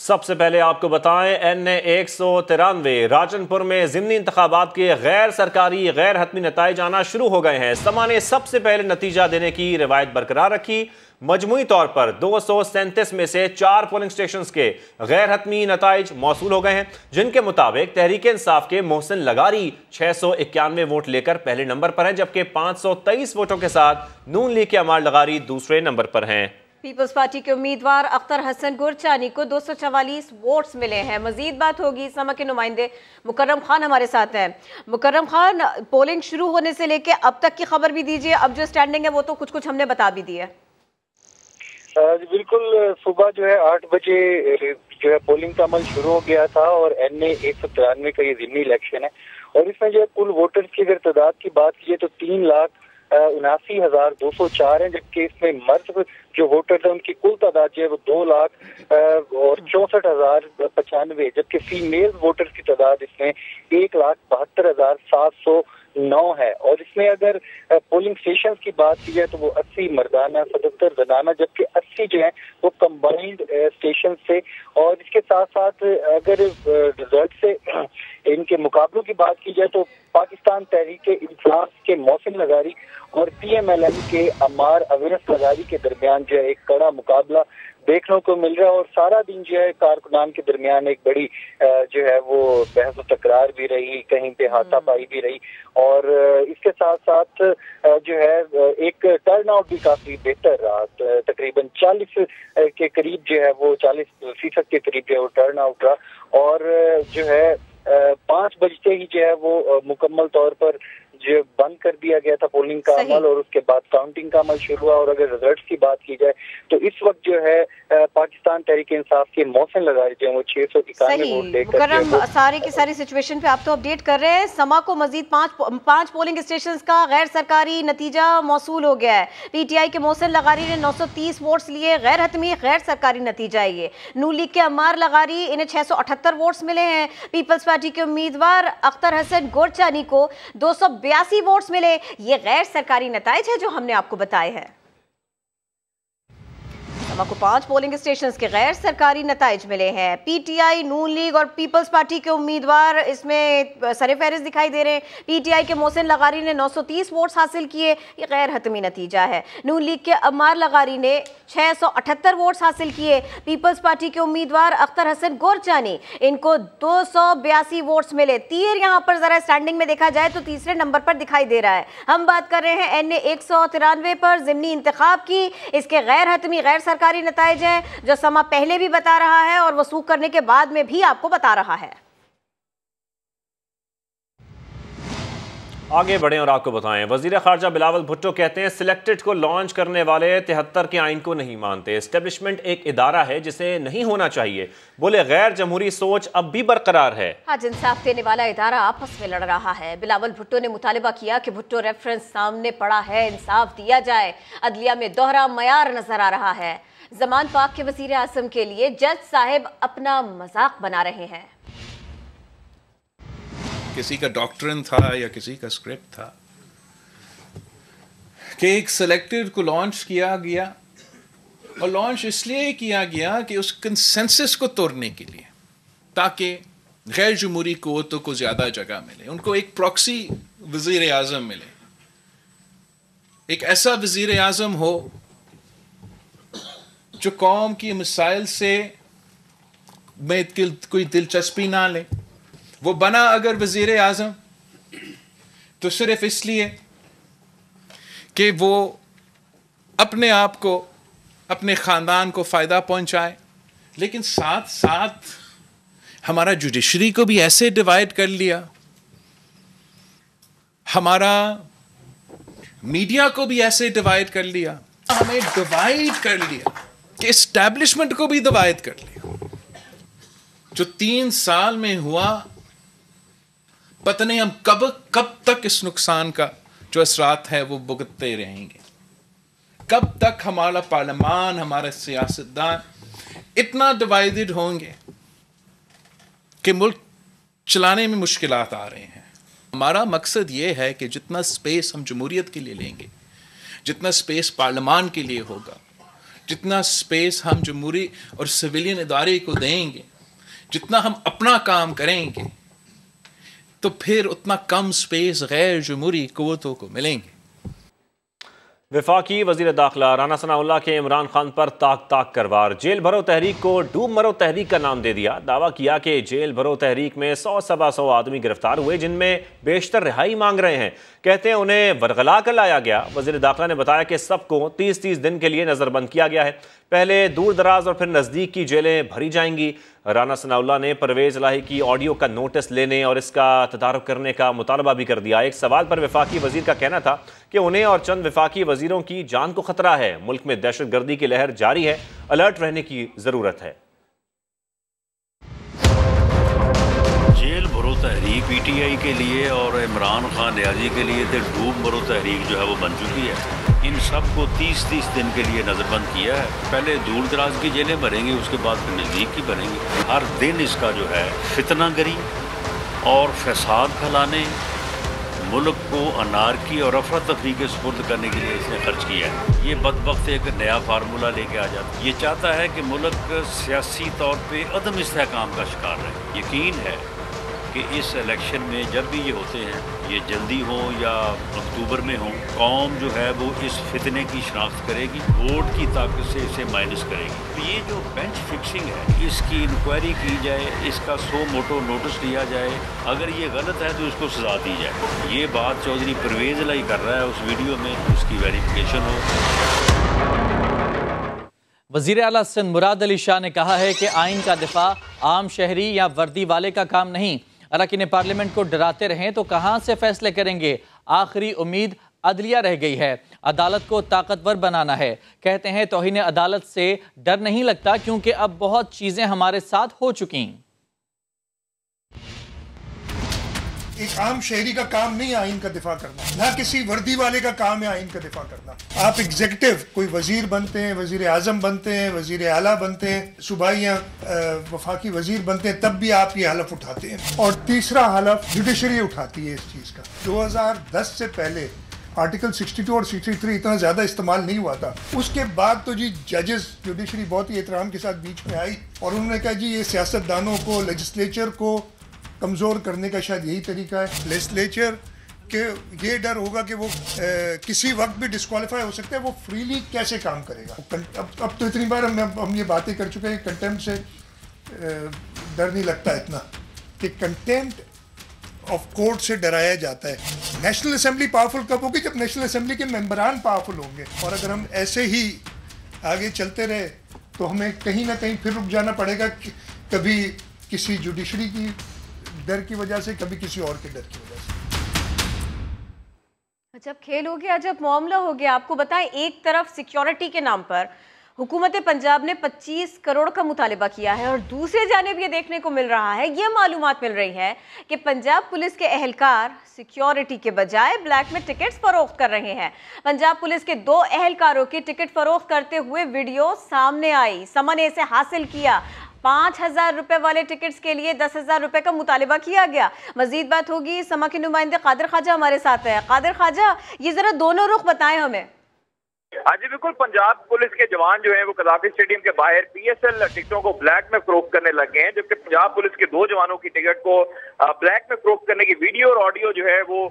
सबसे पहले आपको बताएं, NA 193 राजनपुर में ज़िमनी इंतखाबात के गैर सरकारी गैर हतमी नताइज आना शुरू हो गए हैं। समा ने सबसे पहले नतीजा देने की रिवायत बरकरार रखी। मजमूई तौर पर 237 में से 4 पोलिंग स्टेशन के गैर हतमी नताइज मौसूल हो गए हैं, जिनके मुताबिक तहरीक इंसाफ के मोहसिन लगारी 691 वोट लेकर पहले नंबर पर हैं, जबकि 523 वोटों के साथ नून लीग के अमार लगारी दूसरे नंबर पर हैं। पीपल्स पार्टी के उम्मीदवार अख्तर हसन गुरचानी को 244 वोट्स मिले हैं। मजीद बात होगी, समा के नुमाइंदे मुकर्रम खान हमारे साथ हैं। मुकर्रम खान, पोलिंग शुरू होने से लेके अब तक की खबर भी दीजिए। अब जो स्टैंडिंग है वो तो कुछ कुछ हमने बता भी दी है। बिल्कुल, सुबह जो है 8 बजे जो है पोलिंग का अमल शुरू हो गया था और NA 193 का ये ज़िमनी इलेक्शन है और इसमें जो है कुल वोटर्स की अगर तादाद की बात की जाए तो 3,79,204 है, जबकि इसमें मर्द जो वोटर्स है उनकी कुल तादाद जो है वो 2,64,095, जबकि फीमेल वोटर्स की तादाद इसमें 1,72,709 है। और इसमें अगर पोलिंग स्टेशन की बात की जाए तो वो 80 मर्दाना, 77 जनाना, जबकि 80 जो है वो कंबाइंड स्टेशन से। और इसके साथ साथ अगर रिजल्ट से इनके मुकाबलों की बात की जाए तो पाकिस्तान तहरीक इंसाफ के मोहसिन लगारी और PMLN के अमार अवेस लगारी के दरमियान जो है एक कड़ा मुकाबला देखने को मिल रहा है और सारा दिन जो है कारकुनान के दरमियान एक बड़ी जो है वो बहस व तकरार भी रही, कहीं पे हाथापाई भी रही। और इसके साथ साथ जो है एक टर्न आउट भी काफी बेहतर रहा, तकरीबन 40 के करीब जो है वो 40% के करीब जो है वो टर्न आउट रहा। और जो है 5 बजते ही जो है वो मुकम्मल तौर पर जो बंद कर दिया गया था पोलिंग का अमल और उसके बाद काउंटिंग का अमल शुरू हुआ। और अगर रिजल्ट की बात की जाए तो इस वक्त जो है पाकिस्तान तहरीक इंसाफ के मोहसिन लगारी जो है वो 691 वोट लेकर सारी की सारी सिचुएशन पे आप तो अपडेट कर रहे हैं। समा को मजीद पांच पोलिंग स्टेशन का गैर सरकारी नतीजा मौसूल हो गया है। PTI के मोहसिन लगारी ने 930 वोट्स लिए, गैर हतमी गैर सरकारी नतीजा है ये। नून लीग के अमार लगारी, इन्हें 678 वोट्स मिले हैं। पीपल्स पार्टी के उम्मीदवार अख्तर हसन गुरचानी को 282 वोट्स मिले। ये गैर सरकारी नताइज है जो हमने आपको बताए हैं। आपको 5 पोलिंग स्टेशन के गैर सरकारी नताइज मिले हैं। PTI, नून लीग और पीपल्स पार्टी के उम्मीदवार इसमें सरे-फहरिस्त दिखाई दे रहे हैं। PTI के मोहसिन लगारी ने 930 वोट्स हासिल किए, ये गैर हतमी नतीजा है। नून लीग के अमार लगारी ने 678 वोट्स हासिल किए। पीपल्स पार्टी के उम्मीदवार अख्तर हसन गुरचानी, इनको 282 वोट्स मिले। तीर यहाँ पर जरा स्टैंडिंग में देखा जाए तो तीसरे नंबर पर दिखाई दे रहा है। हम बात कर रहे हैं NA 193 पर ज़िमनी इंतखाब की। इसके गैर हतमी गैर सरकारी नताइज हैं जो समा पहले भी बता रहा है और वसूख करने के बाद में भी आपको बता रहा है। आगे बढ़ें और आपको बताएं, वजीर खारजा बिलावल भुट्टो कहते हैं सिलेक्टेड को लॉन्च करने वाले 73 के आइन को नहीं मानते। एस्टेब्लिशमेंट एक इदारा है जिसे नहीं होना चाहिए। बोले गैर जमहूरी सोच अब भी बरकरार है। आज इंसाफ देने वाला इदारा आपस में लड़ रहा है। बिलावल भुट्टो ने मुतालिबा किया कि भुट्टो रेफरेंस सामने पड़ा है, इंसाफ दिया जाए। अदलिया में दोहरा मयार नजर आ रहा है। जमान पाक के वजीर आजम के लिए जज साहिब अपना मजाक बना रहे हैं। किसी का डॉक्ट्रिन था या किसी का स्क्रिप्ट था कि एक सिलेक्टेड को लॉन्च किया गया और लॉन्च इसलिए किया गया कि उस कंसेंसस को तोड़ने के लिए, ताकि गैर जमहूरी क़ुव्वतों को ज़्यादा जगह मिले, उनको एक प्रॉक्सी वज़ीर आज़म मिले, एक ऐसा वज़ीर आज़म हो जो कौम की मसाइल से में कोई दिलचस्पी ना ले। वो बना अगर वज़ीर आज़म तो सिर्फ इसलिए कि वो अपने आप को, अपने ख़ानदान को फ़ायदा पहुंचाए, लेकिन साथ साथ हमारा जुडिशरी को भी ऐसे डिवाइड कर लिया, हमारा मीडिया को भी ऐसे डिवाइड कर लिया, हमें डिवाइड कर लिया कि एस्टैब्लिशमेंट को भी डिवाइड कर लिया। जो 3 साल में हुआ, पता नहीं हम कब तक इस नुकसान का जो असरात है वो भुगतते रहेंगे। कब तक हमारा पार्लियामान, हमारे सियासतदान इतना डिवाइडेड होंगे कि मुल्क चलाने में मुश्किलात आ रहे हैं। हमारा मकसद ये है कि जितना स्पेस हम जमहूरियत के लिए लेंगे, जितना स्पेस पार्लियामान के लिए होगा, जितना स्पेस हम जमहूरी और सिविलियन इदारे को देंगे, जितना हम अपना काम करेंगे, तो फिर उतना कम स्पेस गैर जमहूरी कुव्वतों को मिलेंगे। वफाकी वज़ीर दाखिला राना सनाउल्लाह के इमरान खान पर ताक ताक कर वार। जेल भरो तहरीक को डूब मरो तहरीक का नाम दे दिया। दावा किया कि जेल भरो तहरीक में 100-125 आदमी गिरफ्तार हुए, जिनमें बेशतर रिहाई मांग रहे हैं। कहते हैं उन्हें वरगला कर लाया गया। वज़ीर दाखिला ने बताया कि सबको 30-30 दिन के लिए नज़रबंद किया गया है। पहले दूर दराज और फिर नज़दीक की जेलें भरी जाएंगी। राना सनाउल्लाह ने परवेज़ इलाही की ऑडियो का नोटिस लेने और इसका तदारुक करने का मुतालबा भी कर दिया। एक सवाल पर वफाकी वज़ीर का कहना था कि उन्हें और चंद वफाकी वज़ीरों की जान को खतरा है। मुल्क में दहशतगर्दी की लहर जारी है, अलर्ट रहने की ज़रूरत है। जेल भरो तहरीक PTI के लिए और इमरान खान रियाजी के लिए तो डूब मरो तहरीक जो है वो बन चुकी है। इन सब को 30-30 दिन के लिए नज़रबंद किया है। पहले दूर दराज की जेलें भरेंगे, उसके बाद फिर नज़दीक की भरेंगे। हर दिन इसका जो है फितनागरी और फसाद फैलाने, मुल्क को अनारकी और अफरा तफरी के सुपुर्द करने के लिए इसने खर्च किया है। ये बदबख्त एक नया फार्मूला लेके आ जाता है। ये चाहता है कि मुल्क सियासी तौर पे अदम इस्तेहकाम का शिकार रहे। यकीन है कि इस इलेक्शन में जब भी ये होते हैं, ये जल्दी हो या अक्टूबर में हो, कौम जो है वो इस फितने की शनाख्त करेगी, वोट की ताकत से इसे माइनस करेगी। तो ये जो बेंच फिक्सिंग है, इसकी इंक्वायरी की जाए, इसका सो मोटो नोटिस लिया जाए। अगर ये गलत है तो इसको सजा दी जाए। ये बात चौधरी परवेज़ इलाही कर रहा है उस वीडियो में, उसकी वेरिफिकेशन हो। वज़ीर आला सिंध मुराद अली शाह ने कहा है कि आइन का दिफा आम शहरी या वर्दी वाले का काम नहीं। अरकान पार्लियामेंट को डराते रहें तो कहाँ से फैसले करेंगे। आखिरी उम्मीद अदलिया रह गई है। अदालत को ताकतवर बनाना है। कहते हैं तौहीन अदालत से डर नहीं लगता क्योंकि अब बहुत चीज़ें हमारे साथ हो चुकी। एक आम शहरी का काम नहीं है आइन का दिफा करना, ना किसी वर्दी वाले का काम है आइन का दिफा करना। आप एग्जीक्यूटिव कोई वजीर बनते हैं, वजीर आजम बनते हैं, वजीर आला बनते हैं, सूबाई या वफाकी वजीर बनते हैं, तब भी आप ये हलफ उठाते हैं। और तीसरा हलफ जुडिशरी उठाती है इस चीज का। 2010 से पहले आर्टिकल 62 और 63 इतना ज्यादा इस्तेमाल नहीं हुआ था। उसके बाद तो जी जजेस, जुडिशरी बहुत ही एहतराम के साथ बीच में आई और उन्होंने कहा जी ये सियासतदानों को, लेजिस्लेचर को कमज़ोर करने का शायद यही तरीका है। लेजिस्लेचर के ये डर होगा कि वो किसी वक्त भी डिस्क्वालीफाई हो सकता है, वो फ्रीली कैसे काम करेगा। अब तो इतनी बार हम ये बातें कर चुके हैं, कंटेम्प्ट से डर नहीं लगता इतना कि कंटेम्प्ट ऑफ कोर्ट से डराया जाता है। नेशनल असेंबली पावरफुल कब होगी? जब नेशनल असेंबली के मेंबरान पावरफुल होंगे। और अगर हम ऐसे ही आगे चलते रहे तो हमें कहीं ना कहीं फिर रुक जाना पड़ेगा, कभी किसी जुडिशरी की डर की वजह से, कभी किसी और के डर की वजह से। जब खेल हो गया, जब मामला हो गया। आपको बताएं, एक तरफ सिक्योरिटी के नाम पर हुकूमत पंजाब ने 25 करोड़ का मुतालिबा किया है और दूसरी जानिब ये देखने को मिल रहा है, ये मालूमात मिल रही है कि पंजाब पुलिस के एहलकार सिक्योरिटी के बजाय ब्लैक में टिकट्स फरोख्त कर रहे हैं। पंजाब पुलिस के 2 एहलकारों की टिकट फरोख्त करते हुए वीडियो सामने आई। समन ने इसे हासिल किया। 5,000 रुपए वाले टिकट्स के लिए 10,000 रुपए का मुतालिबा किया गया। मजीद बात होगी, समा के नुमाइंदे कादिर ख्वाजा हमारे साथ है। कादिर ख्वाजा, ये जरा दोनों रुख बताएं हमें। हाँ जी बिल्कुल, पंजाब पुलिस के जवान जो हैं वो कदाफी स्टेडियम के बाहर PSL टिकटों को ब्लैक में फरोख्त करने लगे हैं, जबकि पंजाब पुलिस के 2 जवानों की टिकट को ब्लैक में फरोख्त करने की वीडियो और ऑडियो जो है वो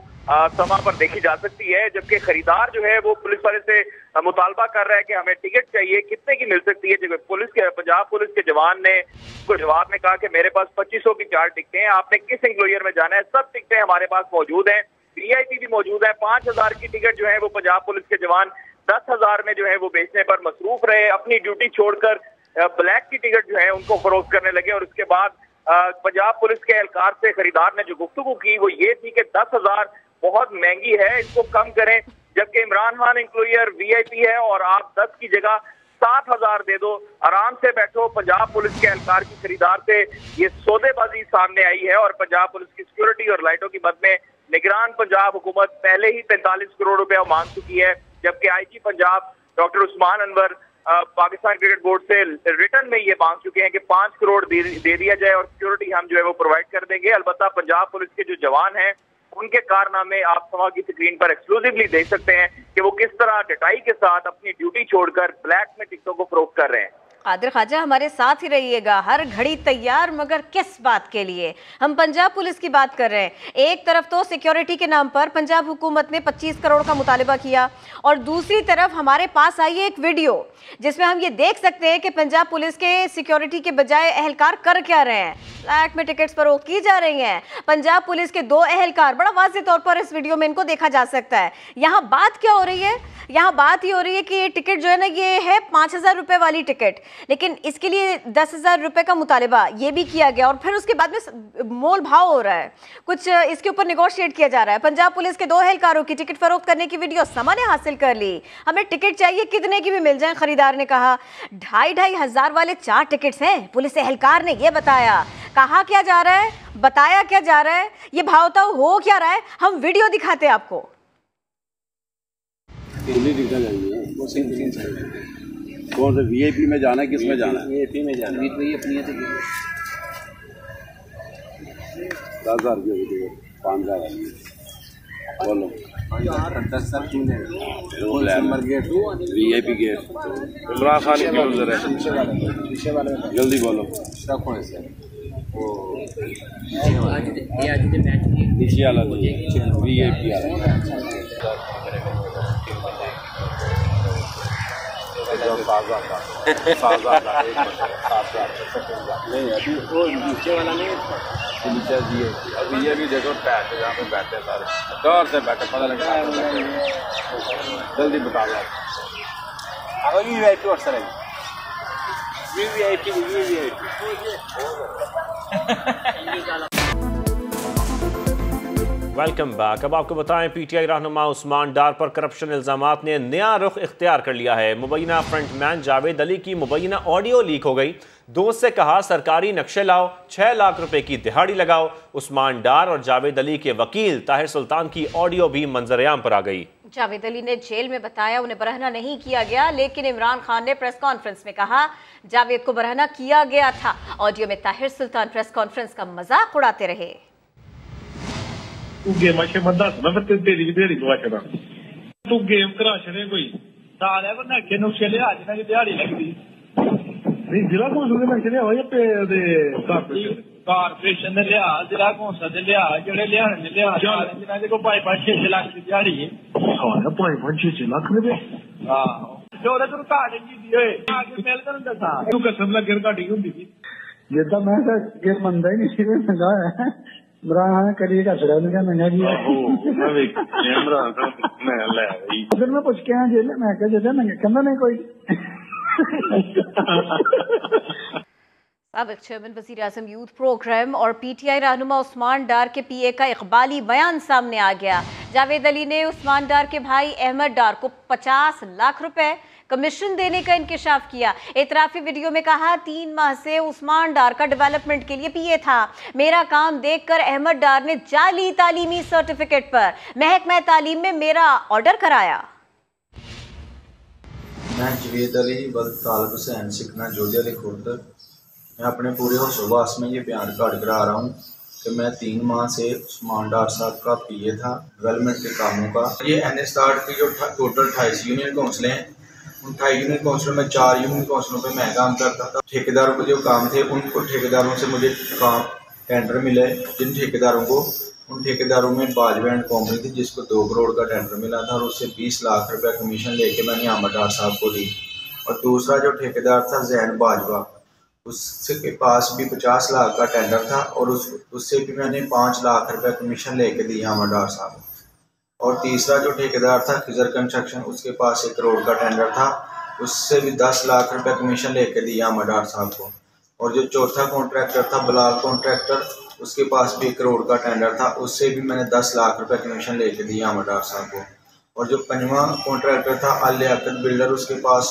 समा पर देखी जा सकती है। जबकि खरीदार जो है वो पुलिस वाले से मुतालबा कर रहा है कि हमें टिकट चाहिए, कितने की मिल सकती है। जबकि पंजाब पुलिस के जवान ने उसको जवाब में कहा कि मेरे पास 2500 की 4 टिकटें हैं, आपने किस एम्प्लॉयर में जाना है, सब टिकटें हमारे पास मौजूद हैं, VIP भी मौजूद है। 5,000 की टिकट जो है वो पंजाब पुलिस के जवान 10,000 में जो है वो बेचने पर मसरूफ रहे। अपनी ड्यूटी छोड़कर ब्लैक की टिकट जो है उनको फरोख्त करने लगे। और उसके बाद पंजाब पुलिस के एहलकार से खरीदार ने जो गुफ्तगू की वो ये थी कि 10,000 बहुत महंगी है, इसको कम करें। जबकि इमरान खान एम्प्लॉयर VIP है और आप 10 की जगह 7,000 दे दो, आराम से बैठो। पंजाब पुलिस के एहलकार की खरीदार से ये सौदेबाजी सामने आई है और पंजाब पुलिस की सिक्योरिटी और लाइटों की मद में निगरान पंजाब हुकूमत पहले ही 45 करोड़ रुपया मांग चुकी है। जबकि IG Punjab doctor Usman Anwar Pakistan cricket board से रिटर्न में ये मांग चुके हैं कि 5 करोड़ दे दिया जाए और सिक्योरिटी हम जो है वो प्रोवाइड कर देंगे। अलबत्ता पंजाब पुलिस के जो जवान हैं उनके कारनामे आप समा की स्क्रीन पर एक्सक्लूसिवली देख सकते हैं कि वो किस तरह डटाई के साथ अपनी ड्यूटी छोड़कर ब्लैक में टिकटों को फरोख्त कर रहे हैं। कादिर ख्वाजा हमारे साथ ही रहिएगा, हर घड़ी तैयार, मगर किस बात के लिए? हम पंजाब पुलिस की बात कर रहे हैं। एक तरफ तो सिक्योरिटी के नाम पर पंजाब हुकूमत ने 25 करोड़ का मुतालिबा किया और दूसरी तरफ हमारे पास आई एक वीडियो जिसमें हम ये देख सकते हैं कि पंजाब पुलिस के सिक्योरिटी के बजाय एहलकार कर क्या रहे हैं, ब्लैक में टिकट्स फरोख्त की जा रही हैं। पंजाब पुलिस के 2 एहलकार, बड़ा वाज़ेह तौर पर इस वीडियो में इनको देखा जा सकता है। यहाँ बात क्या हो रही है? यहाँ बात ये हो रही है कि ये टिकट जो है ना, ये है 5,000 रुपये वाली टिकट, लेकिन इसके लिए 10,000 रुपये का मुतालिबा ये भी किया गया और फिर उसके बाद में मोल भाव हो रहा है, कुछ इसके ऊपर निगोशिएट किया जा रहा है। पंजाब पुलिस के 2 एहलकारों की टिकट फरोख्त करने की वीडियो समा ने हासिल कर ली। हमें टिकट चाहिए, कितने की भी मिल जाए, खरीदार ने कहा। 2,500 हज़ार वाले 4 टिकट्स हैं, पुलिस एहलकार ने यह बताया। कहा क्या जा रहा है, बताया क्या जा रहा है, ये भावताव हो क्या रहा है, हम वीडियो दिखाते हैं आपको। कौन सा वीआईपी में जाना है, किस में जाना है? वीआईपी में जाना है। अपनी 10,000 रुपये 5,000 बोलो। 10,000 क्यों है? Number gate VIP gate Imran Khan की उधर है, जल्दी बोलो। नीचे वाला वीआईपी नहीं अभी वो नीचे वाला नहीं, नीचे अभी ये भी देखो पैसे जहाँ पे बैठे सारे दौर से बैठे, पता लगा जल्दी बता दो। वीआईपी अक्सर है, वीआईपी वेलकम बैक। अब आपको बताएं, पीटीआई रहनुमा उस्मान डार पर करप्शन इल्जामात ने नया रुख इख्तियार कर लिया है। मुबैना फ्रंटमैन जावेद अली की मुबैना ऑडियो लीक हो गई। दोस्त से कहा सरकारी नक्शे लाओ, 6 लाख रुपए की दिहाड़ी लगाओ। उस्मान डार और जावेद अली के वकील ताहिर सुल्तान की ऑडियो भी मंजरेआम पर आ गई। जावेद अली ने जेल में बताया उन्हें बरहना नहीं किया गया, लेकिन इमरान खान ने प्रेस कॉन्फ्रेंस में कहा जावेद को बरहना किया गया था। ऑडियो में ताहिर सुल्तान प्रेस कॉन्फ्रेंस का मजाक उड़ाते रहे। तू गेम बंदा तेरी भी दिहाड़ी गवा छड़ा, तू गेम करा छड़े कोई सारे बंदा के नुस्खे लिया जिन्हां दी दिहाड़ी लगदी नहीं। जिला कौंसल दे नक्शे लिया या पे दे कारपोरेशन दे लिया, जिला कौंसल दे लिया, जेड़े लियाने ने लिया, जिन्हां दे को 5-6 लाख दी दिहाड़ी है। हां 5-6 लाख रुपए। हां जो रे तू काट दी दिए आगे मेल कर दसा तू कसम लगे काटी हुंदी थी। ये तो मैं के मंदा ही नहीं सीधे संगा है इमरान करिए का छड़ा नहीं नंगा जी। मैं इमरान मैं ले आई फिर मैं पूछ के जेल मैं कह जेल नंगा कहना नहीं कोई। साबिक चेयरमैन वज़ीर आज़म यूथ प्रोग्राम और पीटीआई रहनुमा उस्मान डार के पीए का इकबाली बयान सामने आ गया। जावेद अली ने उस्मान डार के भाई अहमद डार को 50 लाख रुपए कमीशन देने का इंकिशाफ किया। एतराफी वीडियो में कहा 3 माह से उस्मान डार का डेवलपमेंट के लिए पीए था। मेरा काम देखकर अहमद डार ने जाली तालीमी सर्टिफिकेट पर महकमा तालीम में मेरा ऑर्डर कराया। मैं जावेद अली वल्द तालिब हुसैन सिकना जोधी अली खुर्द, मैं अपने पूरे होशोबास में ये बयान रिकॉर्ड करा रहा हूँ कि मैं 3 माह से उस्मान डार साहब का पीए था डेवलपमेंट के कामों का। ये NSTART की जो टोटल 28 यूनियन काउंसिलें हैं, उन 28 यूनियन काउंसिलों में 4 यूनियन काउंसिलों पे मैं काम करता था। ठेकेदारों को जो काम थे उनको ठेकेदारों से मुझे काम टेंडर मिले, जिन ठेकेदारों को उन ठेकेदारों में बाजवा एंड कंपनी थी जिसको 2 करोड़ का टेंडर मिला था और उससे 20 लाख रुपये कमीशन लेके मैंने अहमद डार साहब को दी। और दूसरा जो ठेकेदार था जैन बाजवा, उसके पास भी 50 लाख का टेंडर था और उससे भी मैंने 5 लाख रुपये कमीशन लेके दी अहमद डार साहब। और तीसरा जो ठेकेदार था खिजर कंस्ट्रक्शन, उसके पास 1 करोड़ का टेंडर था, उससे भी 10 लाख रुपये कमीशन लेके दिया अहमद डार साहब को। और जो चौथा कॉन्ट्रैक्टर था बलाल कॉन्ट्रैक्टर, उसके पास भी 1 करोड़ का टेंडर था, उससे भी मैंने 10 लाख रुपये कमीशन लेके दिया अहमद डार साहब को। और जो 5वां कॉन्ट्रैक्टर था अल लियाकत बिल्डर, उसके पास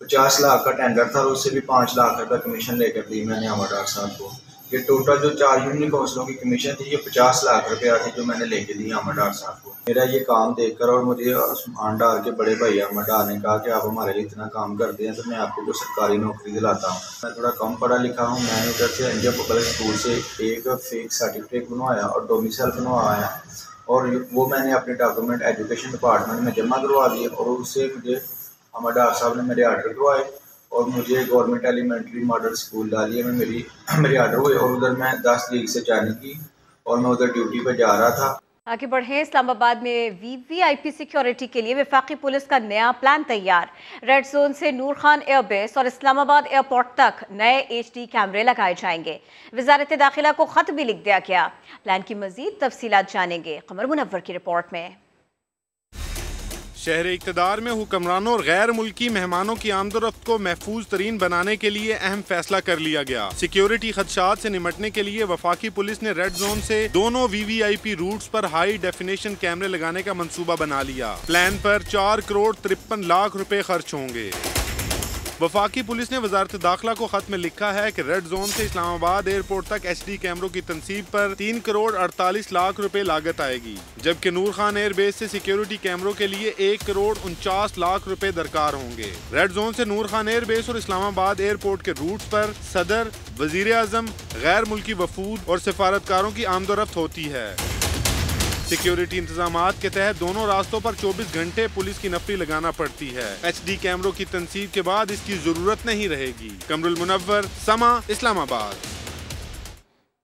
50 लाख का टेंडर था और उससे भी 5 लाख रुपये कमीशन लेकर दी मैंने अहमद डार साहब को। ये टोटल जो 4 यूनियन काउंसिलों की कमीशन थी ये 50 लाख रुपये थी जो मैंने लेके दी अहमद डार साहब को। मेरा ये काम देखकर और मुझे उस्मान डार के बड़े भाई अहमद डार ने कहा कि आप हमारे लिए इतना काम करते हैं तो मैं आपको कोई सरकारी नौकरी दिलाता हूँ। मैं थोड़ा कम पढ़ा लिखा हूँ। मैंने उधर से इंडिया पब्लिक स्कूल से एक फेक सर्टिफिकेट बनवाया और डोमिसाइल बनवाया और वो मैंने अपने डॉक्यूमेंट एजुकेशन डिपार्टमेंट में जमा करवा दिए और उससे मुझे अहमद डार साहब ने मेरे आर्डर करवाए और मुझे गवर्नमेंट एलिमेंट्री मॉडल स्कूल डालिए में मेरे आर्डर हुए और उधर मैं 10 तारीख से ज्वाइनिंग की और मैं उधर ड्यूटी पर जा रहा था। आगे बढ़े, इस्लामाबाद में वीवीआईपी सिक्योरिटी के लिए वफाकी पुलिस का नया प्लान तैयार। रेड जोन से नूर खान एयरबेस और इस्लामाबाद एयरपोर्ट तक नए HD कैमरे लगाए जाएंगे। वजारत दाखिला को खत भी लिख दिया गया। प्लान की मजीद तफसीलात जानेंगे कमर मुनव्वर की रिपोर्ट में। शहर इक़्तिदार में हुक्मरानों और गैर मुल्की मेहमानों की आमदोरफ्त को महफूज तरीन बनाने के लिए अहम फैसला कर लिया गया। सिक्योरिटी खदशात से निमटने के लिए वफाकी पुलिस ने रेड जोन से दोनों VVIP रूट्स पर हाई डेफिनेशन कैमरे लगाने का मंसूबा बना लिया। प्लान पर 4 करोड़ 53 लाख रुपए खर्च होंगे। वफाकी पुलिस ने वजारत दाखिला को खत में लिखा है कि रेड जोन से इस्लामाबाद एयरपोर्ट तक HD कैमरों की तनसीब पर 3 करोड़ 48 लाख रुपए लागत आएगी, जबकि नूर खान एयरबेस से सिक्योरिटी कैमरों के लिए 1 करोड़ 49 लाख रुपए दरकार होंगे। रेड जोन से नूर खान एयरबेस और इस्लामाबाद एयरपोर्ट के रूट्स पर सदर, वजीर आजम, गैर मुल्की वफूद और सिफारतकारों की आमदोरफ्त होती है। सिक्योरिटी इंतजामात के तहत दोनों रास्तों पर 24 घंटे पुलिस की नफरी लगाना पड़ती है। HD कैमरों की तनसीब के बाद इसकी जरूरत नहीं रहेगी। कमरुल मुनव्वर, समा, इस्लामाबाद।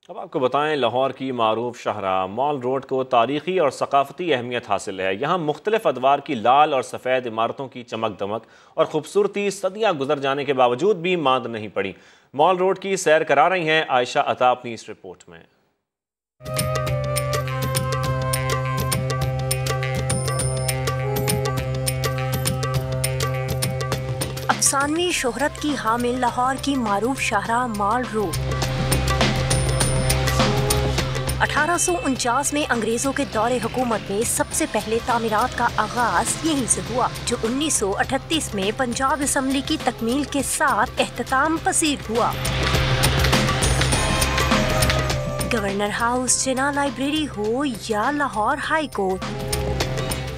अब आपको बताएं, लाहौर की मारूफ शाहराह मॉल रोड को तारीखी और सकाफती अहमियत हासिल है। यहाँ मुख्तलिफ अदवार की लाल और सफ़ेद इमारतों की चमक दमक और खूबसूरती सदियाँ गुजर जाने के बावजूद भी मांद नहीं पड़ी। मॉल रोड की सैर करा रही हैं आयशा अता अपनी इस रिपोर्ट में। अफसानवी शोहरत की हामिल लाहौर की मारूफ शाहराह मॉल रोड 1849 में अंग्रेजों के दौरे हुकूमत में सबसे पहले तामीरात का आगाज यहीं से हुआ, जो 1938 में पंजाब असम्बली की तकमील के साथ एहतताम पसीर हुआ। गवर्नर हाउस, जिना लाइब्रेरी हो या Lahore high court,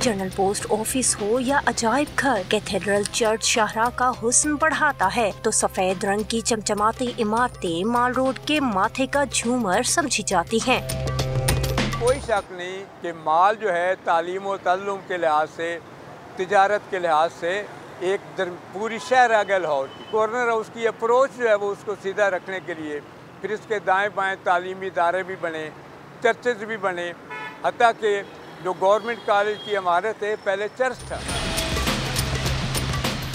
general post office हो या अजायब घर, कैथेड्रल चर्च शाहराह का हुस्न बढ़ाता है तो सफेद रंग की चमचमाती इमारतें मॉल रोड के माथे का झूमर समझी जाती हैं। कोई शक नहीं कि माल जो है तालीम और तल्लुम के लिहाज से, तिजारत के लिहाज से एक पूरी शहर आ गया लाहौर की। कॉर्नर हाउस की अप्रोच जो है वो उसको सीधा रखने के लिए फिर इसके दाएं बाएं तालीमी इदारे भी बने, चर्चेज भी बने, हत्ता कि जो गवर्नमेंट कॉलेज की इमारत है पहले चर्च था।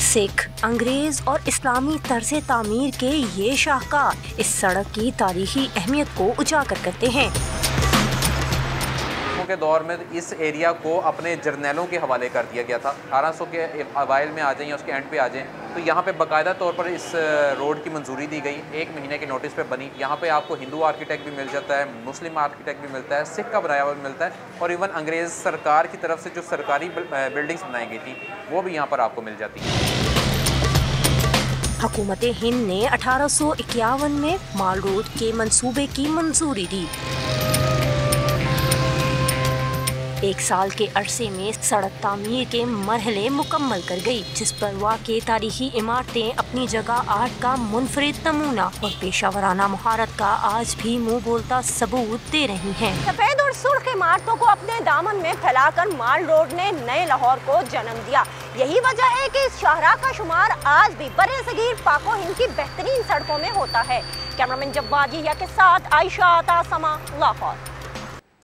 सिख, अंग्रेज और इस्लामी तर्ज तामीर के ये शाहकार इस सड़क की तारीखी अहमियत को उजागर करते हैं। के दौर में इस एरिया को अपने जर्नैलों के हवाले कर दिया गया था। 1800 के अवाइल में आ जाएं या उसके एंड पे आ जाएं तो यहाँ पे बाकायदा तौर पर इस रोड की मंजूरी दी गई। 1 महीने के नोटिस पे बनी। यहाँ पे आपको हिंदू आर्किटेक्ट भी मिल जाता है, मुस्लिम आर्किटेक्ट भी मिलता है, सिख का बनाया हुआ भी मिलता है और इवन अंग्रेज़ सरकार की तरफ से जो सरकारी बिल्डिंग्स बनाई गई थी वो भी यहाँ पर आपको मिल जाती है। हुकूमत हिंद ने 1851 में मॉल रोड के मंसूबे की मंजूरी दी। 1 साल के अरसे में सड़क तामीर के मरहले मुकम्मल कर गई, जिस पर वाक़ई तारीखी इमारतें अपनी जगह आर्ट का मुनफरिद नमूना और पेशावराना महारत का आज भी मुंह बोलता सबूत दे रही हैं। सफेद और सुर्ख इमारतों को अपने दामन में फैलाकर मॉल रोड ने नए लाहौर को जन्म दिया। यही वजह है कि इस शाहराह का शुमार आज भी बरे सगीर पाको हिंद की बेहतरीन सड़कों में होता है। कैमरामैन जब्बार जिया के साथ आयशा अता, समा, लाहौर।